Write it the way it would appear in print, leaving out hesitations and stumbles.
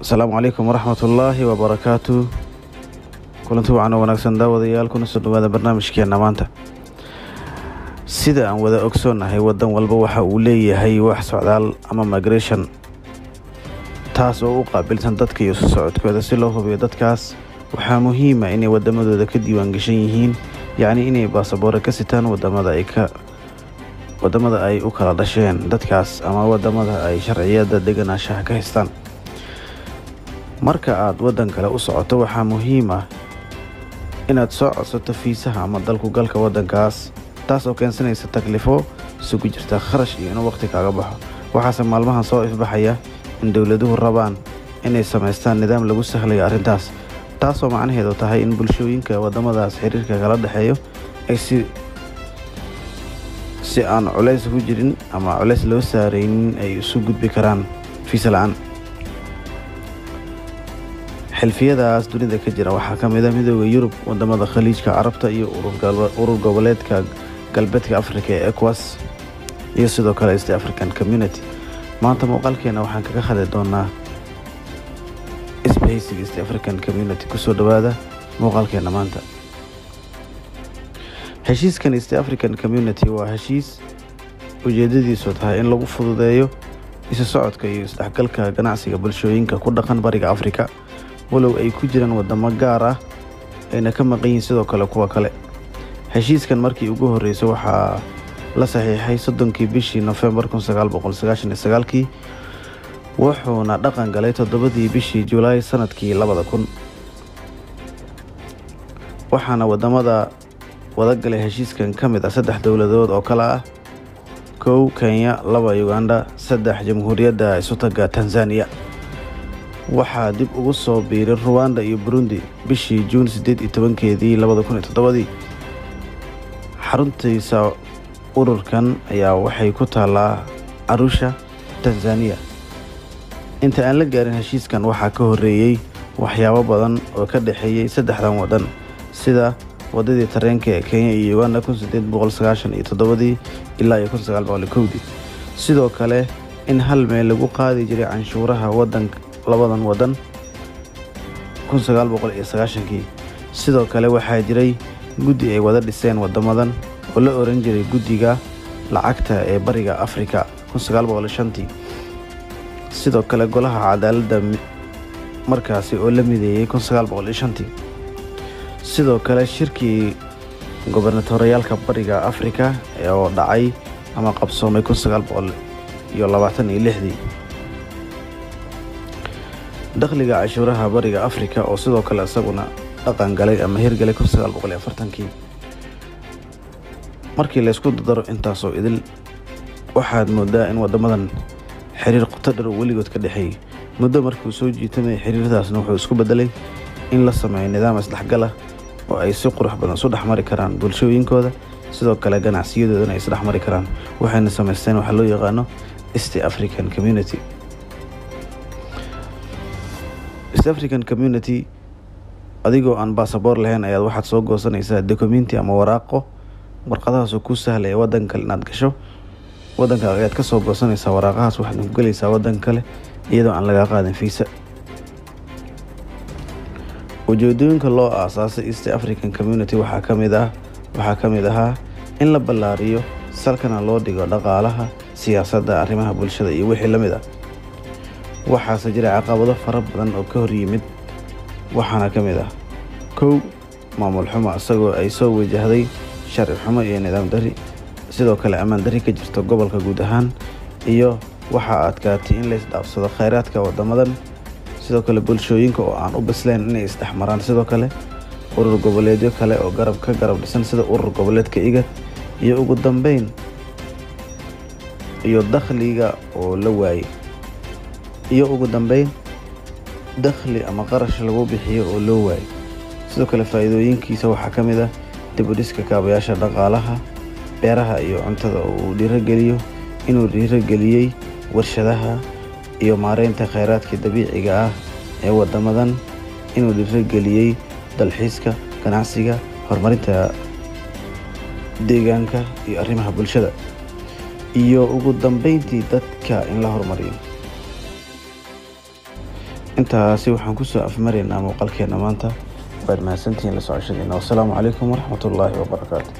Asalaamu calaykum waraxmatullaahi wabarakaatu. kulanti wacan oo wanaagsan daawadayaal kuna soo dhawaada barnaamijkeena maanta. Sida aan wada ogsoonahay, wadan walba waxa uu leeyahay wax socdaal ama migration, taas oo u qaabilsan dadka iyo soo socodkooda. Si loo hubiyo dadkaas, waxaa muhiim ah inay wadamadooda ka diiwaan gashan yihiin, yacni inay baasaboor ka sitaan wadamada ay u kala dhasheen dadkaas ama wadamada ay sharciyada deganaanshaha ka haystaan. Marka aad wadan kale u socoto, waxaa muhiim ah inaad soo codsato fiisaha ama dalku galka wadankaas, taas oo keensanaysa taklifo isugu jirta kharash iyo inuu waqti kaaga baxo. Waxaase maalmahan soo ifbaxaya in dowladuhu rabaan inay samaystaan nidaam lagu sahlayo arrintaas, taasoo macnaheedu tahay in bulshooyinka wadamadaas xiriirka kala dhexeeyo ay si aan culays ku jirin ama culays loo saaraynin ay isu gudbi karaan fiisa la'aan. xilfiyadaas dunida ka jira waxaa ka mid ah midowda Yurub, wadamada khaliijka carabta iyo urur goboleedka galbeedka Afrika ee ECOWAS iyo sidoo kale East African Community. Maanta muuqaalkeena waxaan kaga hadli doonaa isbahaysiga East African Community. Kusoo dhawaada muuqaalkeena maanta. Heshiiskan East African Community waa heshiis ujeedadiisu tahay in lagu fududeeyo isu socodka iyo isdhexgalka ganacsiga bulshooyinka ku dhaqan bariga Afrika, walow ay ku jiraan wadamo gaar ah ayna ka maqan yihiin sidoo kale kuwa kale. Heshiiskan markii ugu horeysay waxaa la saxiixay 30 bishii November 1999, wuxuuna dhaqan galay 7 bishii July sanadkii 2000. waxaana wadamada wada galay heshiiskan ka mid ah 3 dowladood oo kala ah: 1 Kenya, 2 Uganda, 3 Jamhuuriyadda Isutaga Tanzania. waxaa dib ugu soo biiray Rwanda iyo Burundi bishii June 18keedii 2007. xaruntiisa ururkan ayaa waxay ku taalaa Arusha, Tanzania. inta aan la gaarin heshiiskan, waxaa ka horeeyay waxyaabo badan oo ka dhaxeeyay 3 wadan, sida wadadii tareenka ee Kenya iyo Uganda 1897 ilaa 1901. sidoo kale in hal meel lagu qaadi jiray canshuuraha labadan wadan 1990. sidoo kale waxaa jiray guddi ay wada dhiseen wadamadan oo la oran jiray Guddiga Lacagta ee Bariga Afrika 1905. sidoo kale Golaha Cadaaladda markaasi oo la mideeyay 1905. sidoo kale shirkii gobernatoriyaalka Bariga Afrika oo dhacay ama qabsoomay 1926. dakhliga cashuuraha Bariga Afrika oo sidoo kale isaguna dhaqan galay ama hirgalay 1940. markii la isku daro intaas oo idil, waxaad moodaa in wadamadan xiriir qoto dheer weligood ka dhaxeeyay. muddo markii uu soo jiitamay, xiriiradaasna wuxuu isku bedelay in la sameeyo nidaam isdhexgal ah oo ay si qurux badan isu dhexmari karaan bulshooyinkooda, sidoo kale ganacsiyadoodana ay isdhexmari karaan. waxayna samaysteen waxa loo yaqaano East African Community. East African Community, adigoo aan baasaboor lahayn ayaad waxaad soo goosanaysaa dokumenti ama warqadahaas oo ku sahlaya wadan kale inaad gasho. wadanka ayaad ka soo goosanaysaa waraaqahaas, waxaad ku galaysaa wadan kale iyadoo aan laga qaadin fiisa. ujeedooyinka loo aasaasay East African Community waxaa ka mid ahaa in la ballaariyo salkana loo dhigo dhaqaalaha, siyaasadda, arrimaha bulshada iyo wixii la mid ah. waxaase jira caqabado fara badan oo ka hor yimid, waxaana ka mid ah: 1 maamul xumo, isagoo ay soo wajahday sharci xumo iyo nidaam dari. sidoo kale ammaan dari ka jirto gobolka guud ahaan, iyo waxaa adkaatay in la isdhaafsado kheyraadka wadamadan. sidoo kale bulshooyinka oo aan u bisleen inay isdhexmaraan. sidoo kale urur goboleedyo kale oo garab dhisan sida urur goboleedka IGAD. iyo ugu dambeyn dakhliga oo la waayay. dakhli ama qarash lagu bixiyo oo loo waayay. sidoo kale faa'iidooyinkiisa waxaa ka mid ah dib u dhiska kaabayaasha dhaqaalaha, beeraha iyo cuntada oo uu dhiirigeliyey warshadaha iyo maareynta kheyraadka dabiiciga ah ee wadamadan, inuu dhiirigeliyey dalxiiska, ganacsiga, horumarinta deegaanka iyo arrimaha bulshada, iyo ugu dambeyntii dadka in la horumariyo. intaasi waxaan kusoo afmaraynaa muuqaalkeena maanta. waad mahadsantihiin la socoshadiina. wassalaamu calaykum waraxmatullaahi wabarakaatu.